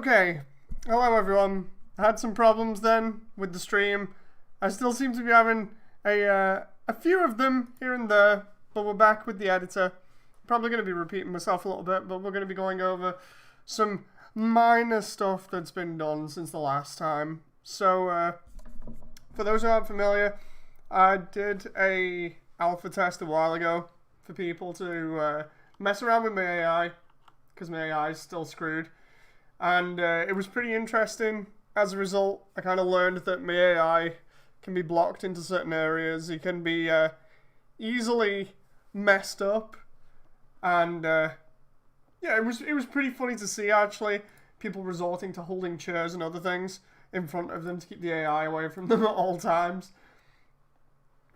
Okay, hello everyone. I had some problems then with the stream. I still seem to be having a few of them here and there, but we're back with the editor. Probably going to be repeating myself a little bit, but we're going to be going over some minor stuff that's been done since the last time. So, for those who aren't familiar, I did a alpha test a while ago for people to mess around with my AI, because my AI is still screwed. And it was pretty interesting. As a result, I kind of learned that my AI can be blocked into certain areas. It can be easily messed up. And yeah, it was pretty funny to see, actually, people resorting to holding chairs and other things in front of them to keep the AI away from them at all times.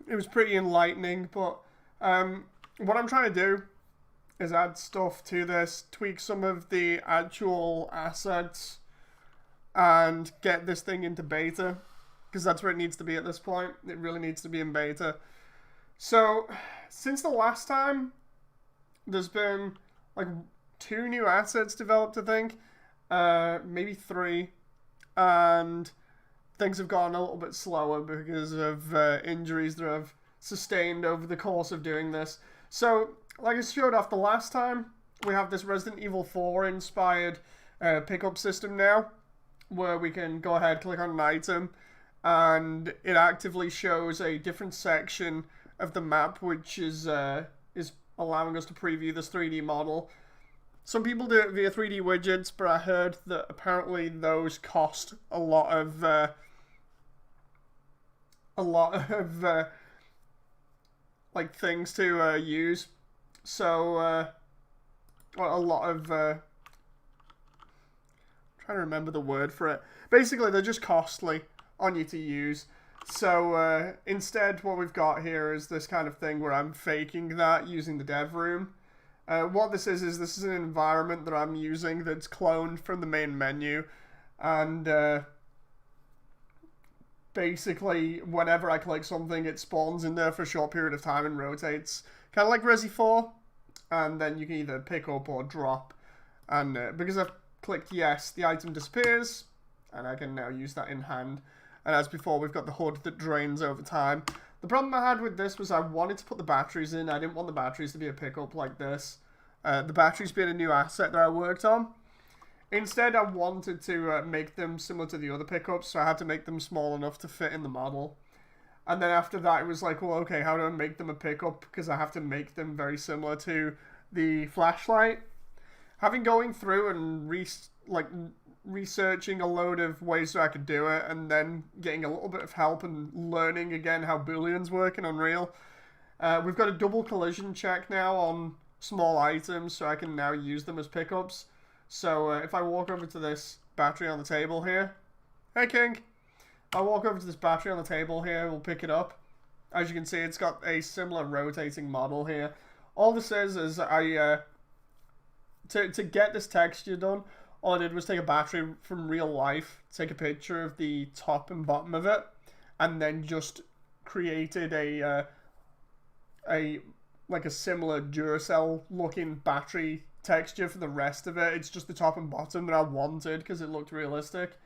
It was pretty enlightening, but what I'm trying to do is add stuff to this, tweak some of the actual assets, and get this thing into beta, because that's where it needs to be at this point. It really needs to be in beta. So, since the last time, there's been like 2 new assets developed, I think, maybe 3, and things have gone a little bit slower because of injuries that I've sustained over the course of doing this. So, like I showed off the last time, we have this Resident Evil 4 inspired pickup system now, where we can go ahead, click on an item, and it actively shows a different section of the map, which is allowing us to preview this 3D model. Some people do it via 3D widgets, but I heard that apparently those cost a lot of like things to use. So, a lot of, trying to remember the word for it. Basically, they're just costly on you to use. So, instead, what we've got here is this kind of thing where I'm faking that using the dev room. What this is this is an environment that I'm using that's cloned from the main menu. And, basically, whenever I click something, it spawns in there for a short period of time and rotates. Kind of like Resi 4. And then you can either pick up or drop. And because I've clicked yes, the item disappears. And I can now use that in hand. And as before, we've got the HUD that drains over time. The problem I had with this was I wanted to put the batteries in. I didn't want the batteries to be a pickup like this. The batteries being a new asset that I worked on. Instead, I wanted to make them similar to the other pickups. So I had to make them small enough to fit in the model. And then after that, it was like, well, okay, how do I make them a pickup? Because I have to make them very similar to the flashlight. Having going through and researching a load of ways that I could do it, and then getting a little bit of help and learning again how Booleans work in Unreal. We've got a double collision check now on small items, so I can now use them as pickups. So if I walk over to this battery on the table here, hey King. I'll walk over to this battery on the table here, we'll pick it up. As you can see, it's got a similar rotating model here. All this is to get this texture done, all I did was take a battery from real life, take a picture of the top and bottom of it, and then just created a similar Duracell looking battery texture for the rest of it. It's just the top and bottom that I wanted because it looked realistic.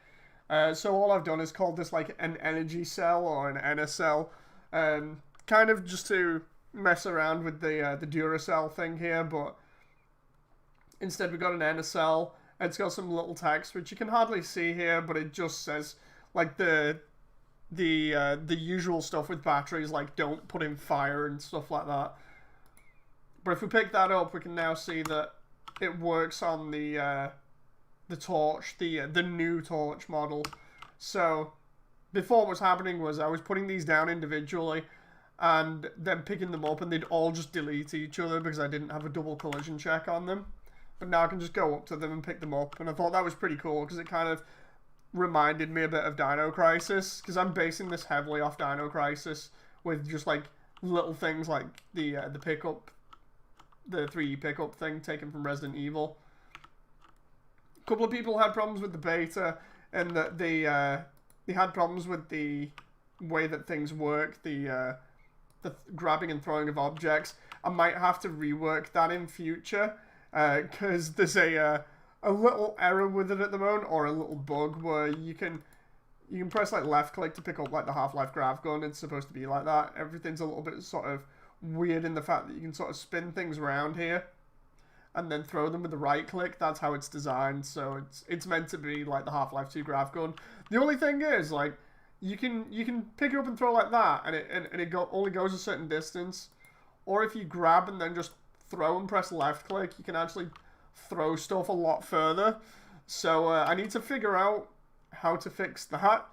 So all I've done is called this like an energy cell or an NSL, kind of just to mess around with the Duracell thing here, but instead we've got an NSL. It's got some little text which you can hardly see here, but it just says like the usual stuff with batteries, like don't put in fire and stuff like that. But if we pick that up, we can now see that it works on the torch, the new torch model. So before what was happening was I was putting these down individually and then picking them up, and they'd all just delete each other because I didn't have a double collision check on them. But now I can just go up to them and pick them up, and I thought that was pretty cool because it kind of reminded me a bit of Dino Crisis, because I'm basing this heavily off Dino Crisis with just like little things like the pickup, the 3D pickup thing taken from Resident Evil. Couple of people had problems with the beta, and that they had problems with the way that things work, the grabbing and throwing of objects. I might have to rework that in future, because there's a little error with it at the moment, or a little bug where you can press like left click to pick up like the Half-Life grav gun. It's supposed to be like that. Everything's a little bit sort of weird in the fact that you can sort of spin things around here and then throw them with the right click. That's how it's designed. So it's meant to be like the Half-Life 2 grav gun. The only thing is, like, you can pick it up and throw like that, and it only goes a certain distance. Or if you grab and then just throw and press left click, you can actually throw stuff a lot further. So I need to figure out how to fix that,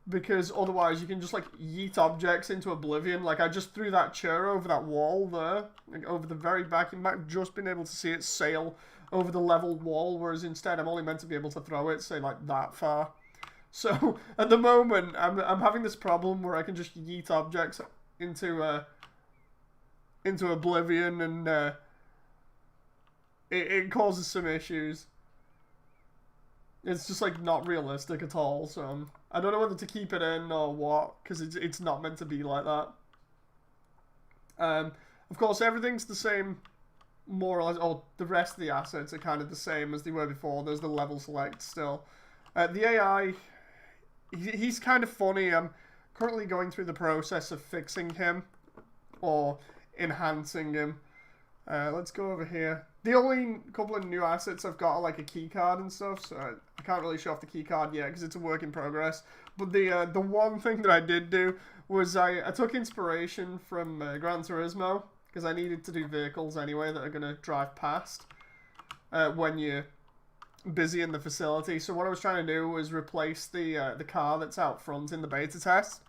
because otherwise you can just like yeet objects into oblivion. Like I just threw that chair over that wall there, like over the very back. You might have just been able to see it sail over the level wall, whereas instead I'm only meant to be able to throw it, say, like that far. So at the moment I'm having this problem where I can just yeet objects into oblivion, and it causes some issues. It's just like not realistic at all. So I don't know whether to keep it in or what, because it's not meant to be like that. Of course, everything's the same, more or less. Oh, the rest of the assets are kind of the same as they were before. There's the level select still. The AI, he's kind of funny. I'm currently going through the process of fixing him or enhancing him. Let's go over here. The only couple of new assets I've got are like a key card and stuff, so I can't really show off the key card yet because it's a work in progress. But the one thing that I did do was I took inspiration from Gran Turismo, because I needed to do vehicles anyway that are going to drive past when you're busy in the facility. So what I was trying to do was replace the car that's out front in the beta test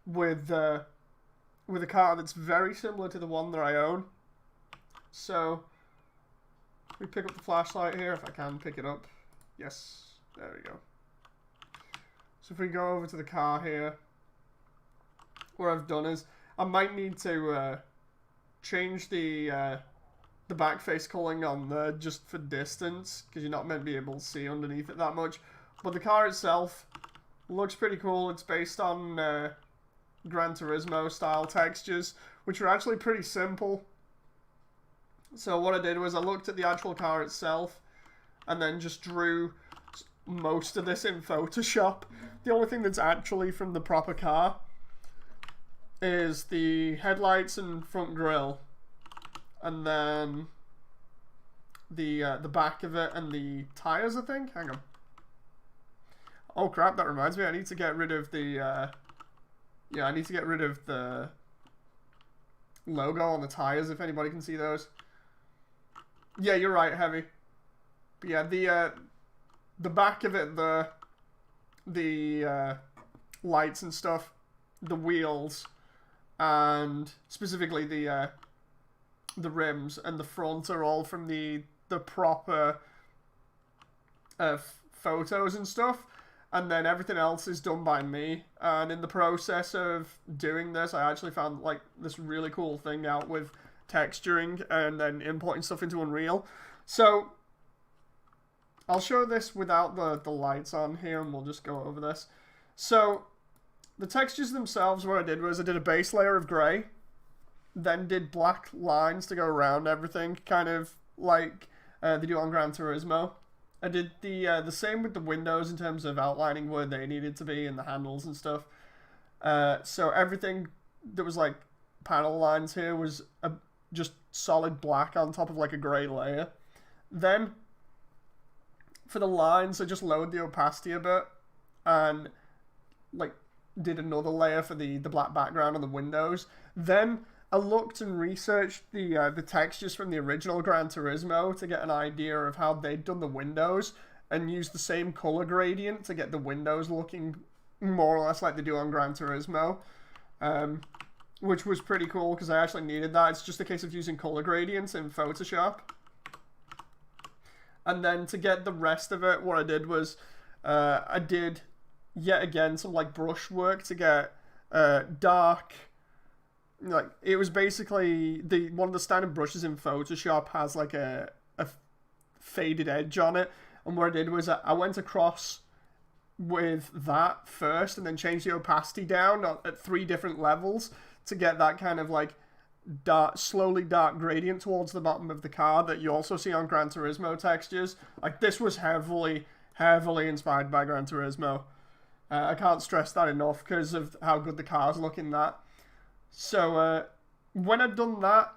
with a car that's very similar to the one that I own. So we pick up the flashlight here, if I can pick it up. Yes, there we go. So if we go over to the car here, what I've done is I might need to change the back face culling on there just for distance, because you're not meant to be able to see underneath it that much. But the car itself looks pretty cool. It's based on Gran Turismo style textures, which are actually pretty simple. So what I did was I looked at the actual car itself and then just drew most of this in Photoshop. The only thing that's actually from the proper car is the headlights and front grille, and then the back of it and the tires, I think. Hang on. Oh crap, that reminds me, I need to get rid of the I need to get rid of the logo on the tires, if anybody can see those. Yeah, you're right, Heavy. But yeah, the back of it, the lights and stuff, the wheels, and specifically the rims and the front are all from the proper photos and stuff, and then everything else is done by me. And in the process of doing this, I actually found like this really cool thing out with texturing and then importing stuff into Unreal. So I'll show this without the lights on here, and we'll just go over this. So the textures themselves, what I did was I did a base layer of grey, then did black lines to go around everything, kind of like they do on Gran Turismo. I did the same with the windows in terms of outlining where they needed to be and the handles and stuff. So everything that was like panel lines here was just solid black on top of like a grey layer. Then for the lines, I just lowered the opacity a bit and like did another layer for the black background on the windows. Then I looked and researched the textures from the original Gran Turismo to get an idea of how they'd done the windows, and used the same color gradient to get the windows looking more or less like they do on Gran Turismo. Which was pretty cool because I actually needed that. It's just a case of using color gradients in Photoshop. And then to get the rest of it, what I did was I did yet again some like brush work to get dark. Like it was basically one of the standard brushes in Photoshop has like a faded edge on it, and what I did was I went across with that first and then changed the opacity down at 3 different levels to get that kind of like slowly dark gradient towards the bottom of the car that you also see on Gran Turismo textures. Like, this was heavily inspired by Gran Turismo. I can't stress that enough because of how good the cars look in that. So when I'd done that,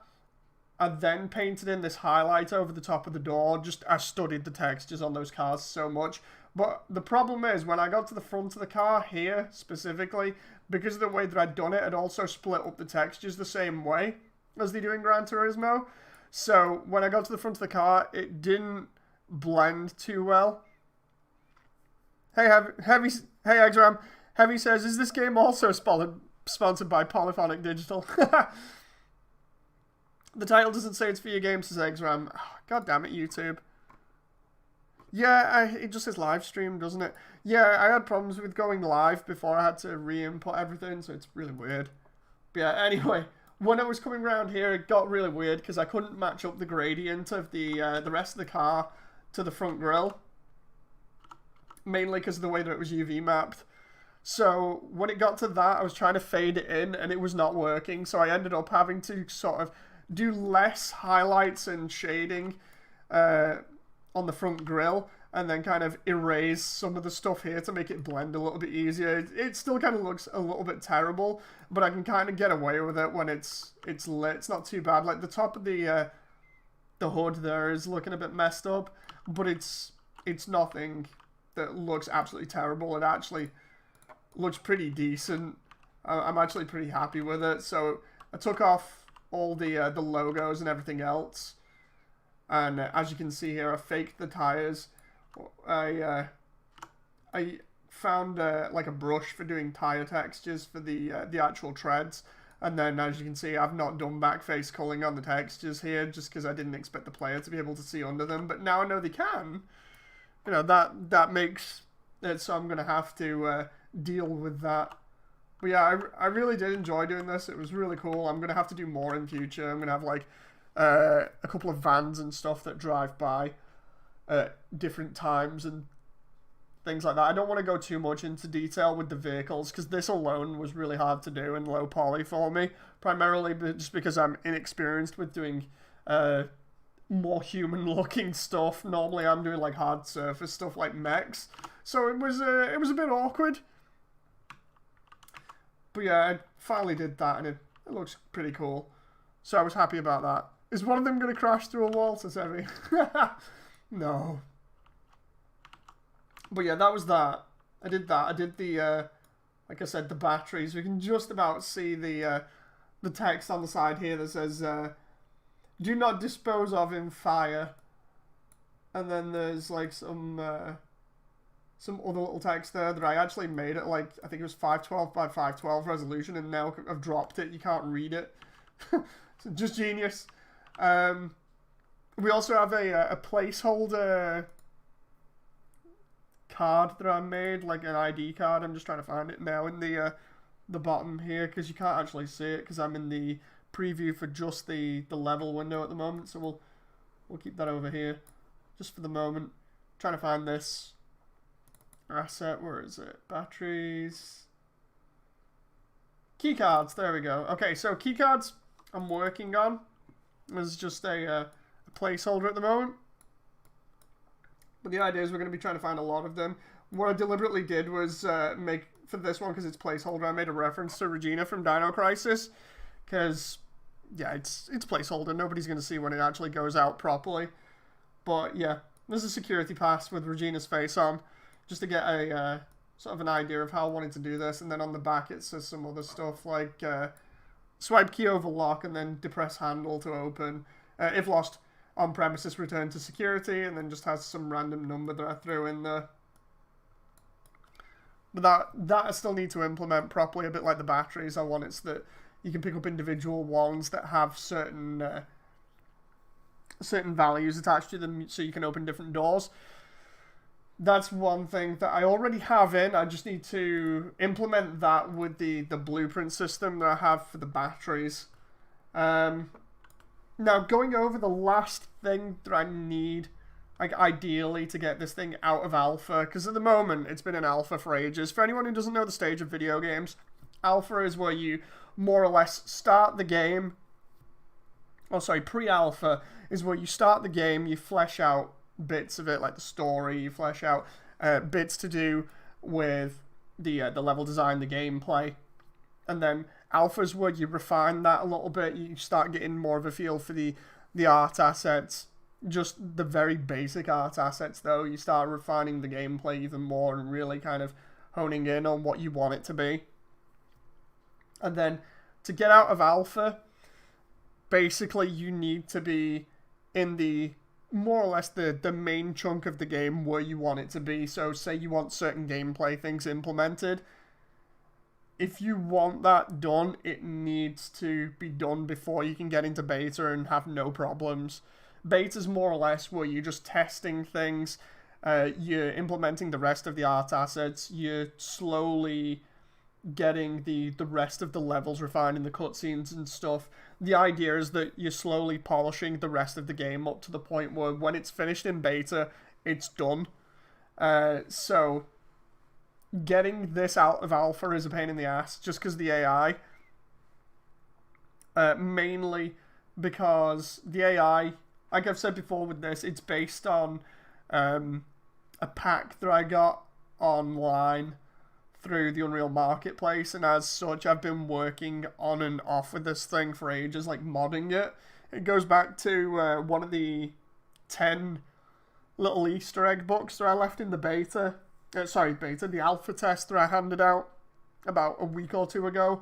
I then painted in this highlight over the top of the door. I studied the textures on those cars so much. But the problem is, when I got to the front of the car here, specifically, because of the way that I'd done it, I'd also split up the textures the same way as they do in Gran Turismo. So when I got to the front of the car, it didn't blend too well. Hey, hey, Exram. Heavy says, is this game also sponsored by Polyphonic Digital? The title doesn't say it's Videogame, says Exram. Oh, God damn it, YouTube. Yeah, it just says live stream, doesn't it? Yeah, I had problems with going live before I had to re-input everything, so it's really weird. But yeah, anyway, when I was coming around here, it got really weird because I couldn't match up the gradient of the rest of the car to the front grille. Mainly because of the way that it was UV mapped. So when it got to that, I was trying to fade it in and it was not working. So I ended up having to sort of do less highlights and shading on the front grille, and then kind of erase some of the stuff here to make it blend a little bit easier. It still kind of looks a little bit terrible, but I can kind of get away with it when it's lit. It's not too bad. Like the top of the hood there is looking a bit messed up, but it's nothing that looks absolutely terrible. It actually looks pretty decent. I'm actually pretty happy with it. So I took off all the logos and everything else. And as you can see here, I faked the tires. I found like a brush for doing tire textures for the actual treads. And then, as you can see, I've not done back face culling on the textures here, just because I didn't expect the player to be able to see under them. But now I know they can. You know, that makes it so I'm going to have to deal with that. But yeah, I really did enjoy doing this. It was really cool. I'm going to have to do more in future. I'm going to have like a couple of vans and stuff that drive by at different times and things like that. I don't want to go too much into detail with the vehicles because this alone was really hard to do in low poly for me, primarily just because I'm inexperienced with doing more human looking stuff. Normally I'm doing like hard surface stuff like mechs, so it was a bit awkward. But yeah, I finally did that and it looks pretty cool, so I was happy about that. Is one of them going to crash through a wall, says Heavy? No. But yeah, that was that. I did that. I did the, like I said, the batteries. We can just about see the text on the side here that says, do not dispose of in fire. And then there's like some other little text there that I actually made at like, I think it was 512 by 512 resolution, and now I've dropped it. You can't read it. So just genius. We also have a placeholder card that I made, like an ID card. I'm just trying to find it now in the bottom here because you can't actually see it because I'm in the preview for just the level window at the moment. So we'll keep that over here just for the moment. Trying to find this asset. Where is it? Batteries. Keycards. There we go. Okay, so keycards I'm working on. There's just a placeholder at the moment. But the idea is we're going to be trying to find a lot of them. What I deliberately did was make, for this one, because it's placeholder, I made a reference to Regina from Dino Crisis. Because, yeah, it's placeholder. Nobody's going to see when it actually goes out properly. But, yeah, there's a security pass with Regina's face on. Just to get a sort of an idea of how I wanted to do this. And then on the back it says some other stuff like swipe key over lock and then depress handle to open. If lost on premises, return to security, and then just has some random number that I threw in there. But that I still need to implement properly, a bit like the batteries. I want it so that you can pick up individual ones that have certain values attached to them, so you can open different doors. That's one thing that I already have in. I just need to implement that with the blueprint system that I have for the batteries. Now, going over the last thing that I need, like, ideally to get this thing out of alpha, because at the moment, it's been in alpha for ages. For anyone who doesn't know the stage of video games, alpha is where you more or less start the game oh sorry, pre-alpha is where you start the game, you flesh out bits of it, like the story, you flesh out bits to do with the level design, the gameplay, and then alpha is where you refine that a little bit. You start getting more of a feel for the art assets, just the very basic art assets. Though you start refining the gameplay even more and really kind of honing in on what you want it to be. And then to get out of alpha, basically you need to be in the more or less the main chunk of the game where you want it to be. So say you want certain gameplay things implemented. If you want that done, it needs to be done before you can get into beta and have no problems. Beta's more or less where you're just testing things, you're implementing the rest of the art assets, you're slowly getting the rest of the levels refined in the cutscenes and stuff. The idea is that you're slowly polishing the rest of the game up to the point where when it's finished in beta, it's done. So getting this out of alpha is a pain in the ass just because the AI. Mainly because the AI, like I've said before with this, it's based on a pack that I got online through the Unreal Marketplace, and as such I've been working on and off with this thing for ages, like modding it. It goes back to one of the 10 little Easter egg books that I left in the beta. The alpha test that I handed out about a week or two ago.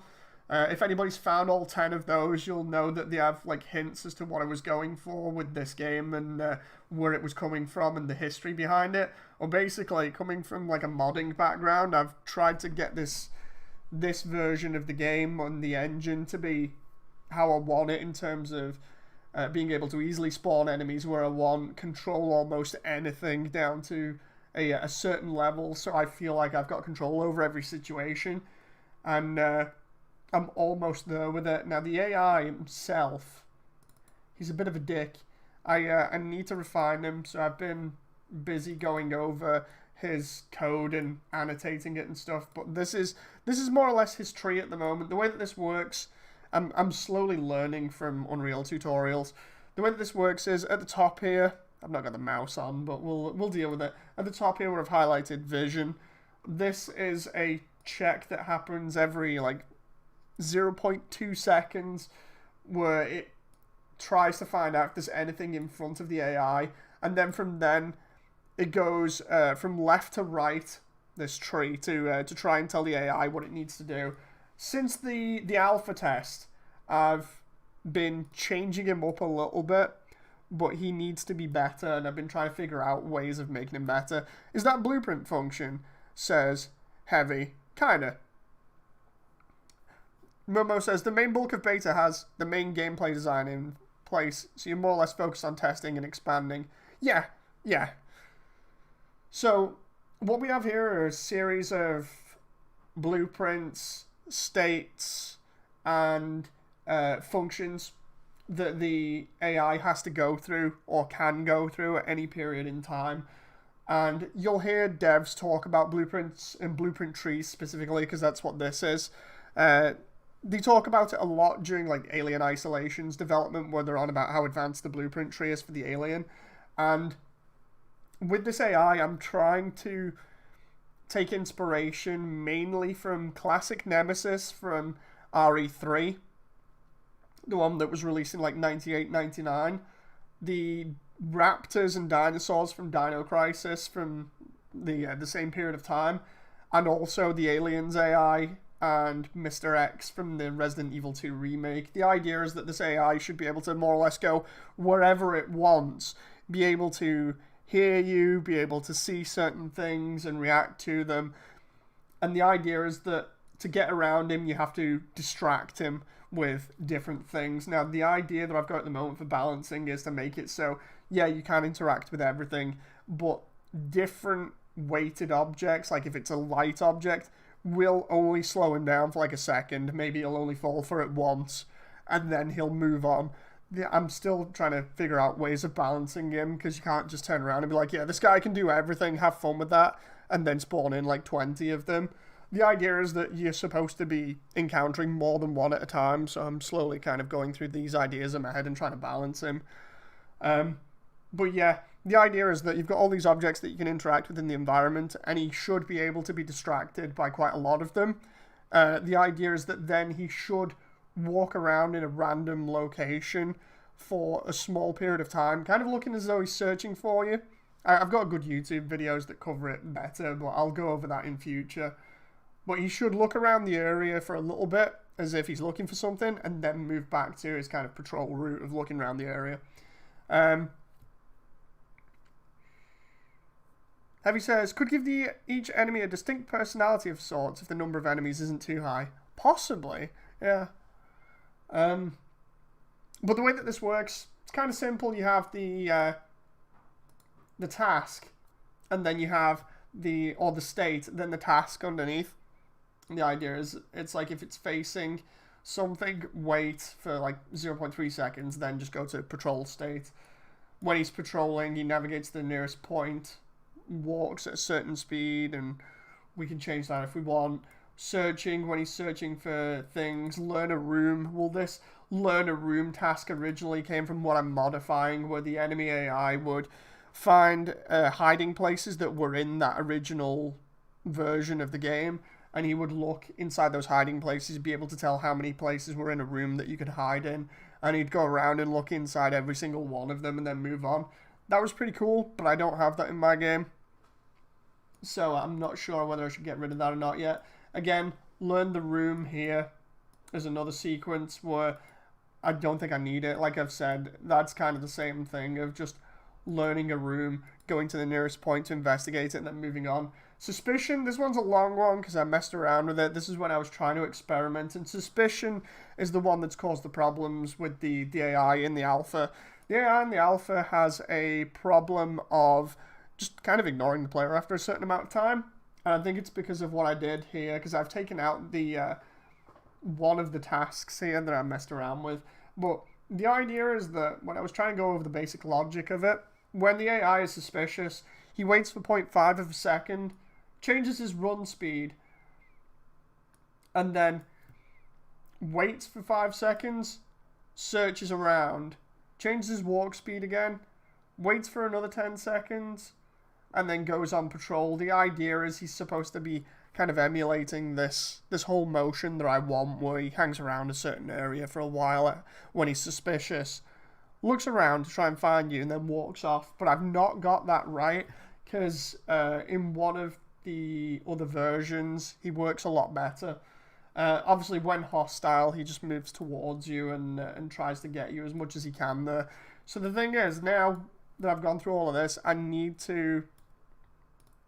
If anybody's found all 10 of those, you'll know that they have like hints as to what I was going for with this game and where it was coming from and the history behind it. Or basically, coming from like a modding background, I've tried to get this version of the game on the engine to be how I want it in terms of being able to easily spawn enemies where I want, control almost anything down to a certain level, so I feel like I've got control over every situation. And I'm almost there with it. Now, the AI himself, he's a bit of a dick. I need to refine him, so I've been busy going over his code and annotating it and stuff. But this is more or less his tree at the moment. The way that this works, I'm slowly learning from Unreal tutorials. The way that this works is at the top here, I've not got the mouse on, but we'll deal with it. At the top here where I've highlighted vision, this is a check that happens every like 0.2 seconds where it tries to find out if there's anything in front of the AI, and then from then it goes from left to right, this tree, to try and tell the AI what it needs to do. Since the alpha test, I've been changing him up a little bit, but he needs to be better, and I've been trying to figure out ways of making him better. Is that blueprint function says heavy? Kinda. Momo says the main bulk of beta has the main gameplay design in place, so you're more or less focused on testing and expanding. Yeah. So what we have here are a series of blueprints, states, and functions that the AI has to go through or can go through at any period in time. And you'll hear devs talk about blueprints and blueprint trees specifically, because that's what this is. They talk about it a lot during like Alien Isolation's development, where they're on about how advanced the blueprint tree is for the alien. And with this AI, I'm trying to take inspiration mainly from classic Nemesis from RE3, the one that was released in like 98, 99. The raptors and dinosaurs from Dino Crisis from the same period of time, and also the Aliens AI and Mr. X from the Resident Evil 2 remake. The idea is that this AI should be able to more or less go wherever it wants, be able to hear you, be able to see certain things and react to them. And the idea is that to get around him, you have to distract him with different things. Now, the idea that I've got at the moment for balancing is to make it so, yeah, you can interact with everything, but different weighted objects, like if it's a light object, will only slow him down for like a second. Maybe he'll only fall for it once, and then he'll move on. I'm still trying to figure out ways of balancing him, because you can't just turn around and be like, yeah, this guy can do everything, have fun with that, and then spawn in like 20 of them. the idea is that you're supposed to be encountering more than one at a time, so I'm slowly kind of going through these ideas in my head and trying to balance him. But yeah, the idea is that you've got all these objects that you can interact with in the environment, and he should be able to be distracted by quite a lot of them. The idea is that then he should walk around in a random location for a small period of time, kind of looking as though he's searching for you. I've got good YouTube videos that cover it better, but I'll go over that in future. But he should look around the area for a little bit, as if he's looking for something, and then move back to his kind of patrol route of looking around the area. Heavy says, could give each enemy a distinct personality of sorts if the number of enemies isn't too high. Possibly, yeah. But the way that this works, it's kind of simple. You have the task, and then you have the state, then the task underneath. And the idea is, it's like if it's facing something, wait for like 0.3 seconds, then just go to patrol state. When he's patrolling, he navigates to the nearest point, walks at a certain speed, and we can change that if we want. Searching, when he's searching for things. Learn a room. Well, this learn a room task originally came from what I'm modifying, where the enemy AI would find hiding places that were in that original version of the game, and he would look inside those hiding places, be able to tell how many places were in a room that you could hide in, and he'd go around and look inside every single one of them and then move on. That was pretty cool, but I don't have that in my game, so I'm not sure whether I should get rid of that or not yet. Again, learn the room here is another sequence where I don't think I need it. Like I've said, that's kind of the same thing of just learning a room, going to the nearest point to investigate it, and then moving on. Suspicion, this one's a long one because I messed around with it. This is when I was trying to experiment, and suspicion is the one that's caused the problems with the AI in the alpha. The AI in the alpha has a problem of just kind of ignoring the player after a certain amount of time. And I think it's because of what I did here, because I've taken out the one of the tasks here that I messed around with. But the idea is that when I was trying to go over the basic logic of it, when the AI is suspicious, he waits for 0.5 of a second, changes his run speed, and then waits for 5 seconds, searches around, changes his walk speed again, waits for another 10 seconds, and then goes on patrol. The idea is he's supposed to be kind of emulating this whole motion that I want, where he hangs around a certain area for a while when he's suspicious, looks around to try and find you, and then walks off. But I've not got that right, because in one of the other versions, he works a lot better. Obviously, when hostile, he just moves towards you and tries to get you as much as he can there. So the thing is, now that I've gone through all of this, I need to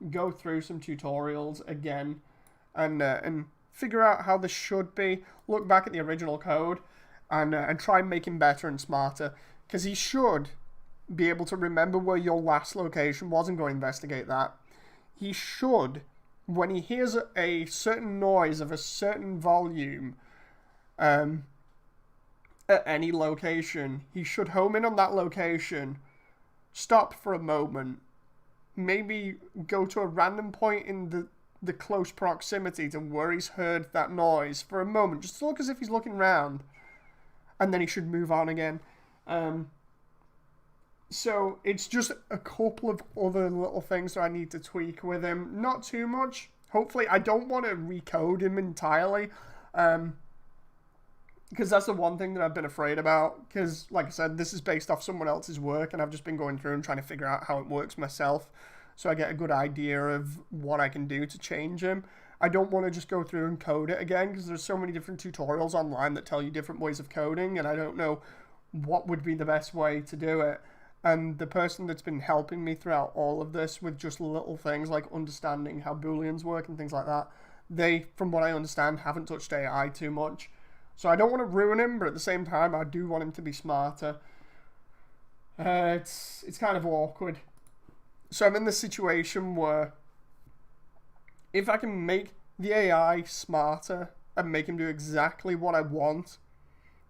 go through some tutorials again and figure out how this should be. Look back at the original code and try and make him better and smarter, because he should be able to remember where your last location was and go investigate that. He should, when he hears a certain noise of a certain volume at any location, he should home in on that location, stop for a moment, maybe go to a random point in the close proximity to where he's heard that noise for a moment, just to look as if he's looking around, and then he should move on again. So it's just a couple of other little things that I need to tweak with him. Not too much. Hopefully, I don't want to recode him entirely, because that's the one thing that I've been afraid about, because, like I said, this is based off someone else's work, and I've just been going through and trying to figure out how it works myself, so I get a good idea of what I can do to change him. I don't want to just go through and code it again, because there's so many different tutorials online that tell you different ways of coding, and I don't know what would be the best way to do it. And the person that's been helping me throughout all of this with just little things like understanding how Booleans work and things like that, they, from what I understand, haven't touched AI too much. So I don't want to ruin him, but at the same time, I do want him to be smarter. It's kind of awkward. So I'm in this situation where if I can make the AI smarter and make him do exactly what I want,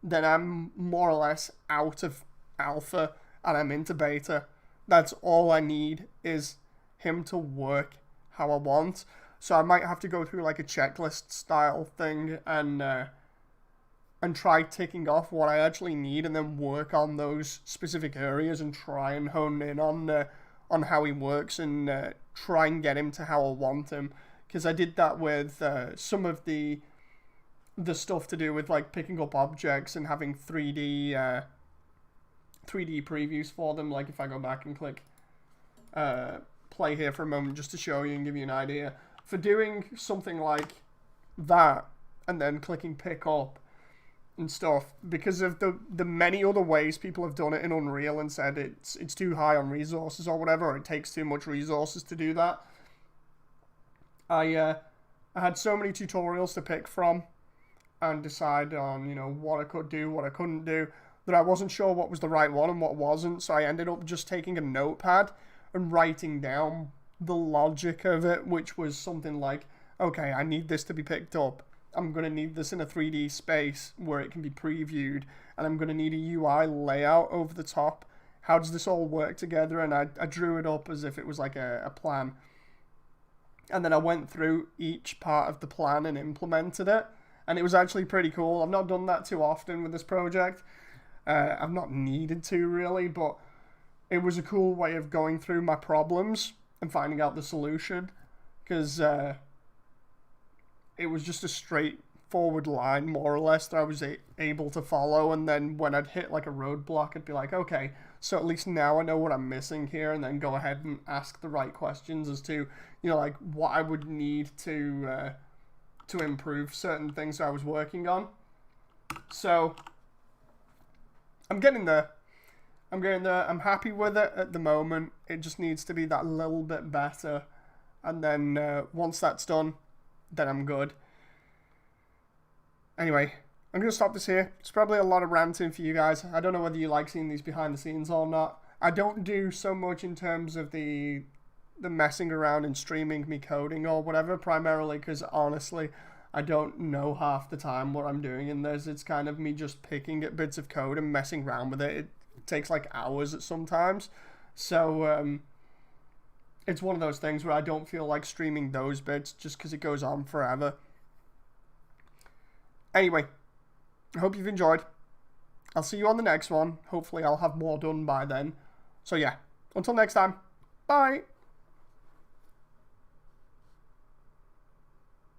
then I'm more or less out of alpha and I'm into beta. That's all I need, is him to work how I want. So I might have to go through like a checklist style thing and try ticking off what I actually need, and then work on those specific areas and try and hone in on how he works, and try and get him to how I want him. Because I did that with some of the stuff to do with like picking up objects and having 3D previews for them. Like if I go back and click play here for a moment just to show you and give you an idea. For doing something like that and then clicking pick up and stuff, because of the many other ways people have done it in Unreal and said it's too high on resources or whatever, or it takes too much resources to do that. I had so many tutorials to pick from and decide on, you know, what I could do, what I couldn't do, that I wasn't sure what was the right one and what wasn't. So I ended up just taking a notepad and writing down the logic of it, which was something like, okay, I need this to be picked up. I'm going to need this in a 3D space where it can be previewed, and I'm going to need a UI layout over the top. How does this all work together? And I drew it up as if it was like a plan. And then I went through each part of the plan and implemented it. And it was actually pretty cool. I've not done that too often with this project. I've not needed to really, but it was a cool way of going through my problems and finding out the solution. Because it was just a straightforward line, more or less, that I was able to follow. And then when I'd hit like a roadblock, I'd be like, okay, so at least now I know what I'm missing here, and then go ahead and ask the right questions as to, you know, like what I would need to improve certain things I was working on. So I'm getting there. I'm happy with it at the moment. It just needs to be that little bit better. And then once that's done, then I'm good. Anyway, I'm going to stop this here. It's probably a lot of ranting for you guys. I don't know whether you like seeing these behind the scenes or not. I don't do so much in terms of the messing around and streaming me coding or whatever, primarily because honestly, I don't know half the time what I'm doing in this. It's kind of me just picking at bits of code and messing around with it. It takes like hours at sometimes. So it's one of those things where I don't feel like streaming those bits just because it goes on forever. Anyway, I hope you've enjoyed. I'll see you on the next one. Hopefully I'll have more done by then. So yeah, until next time, bye!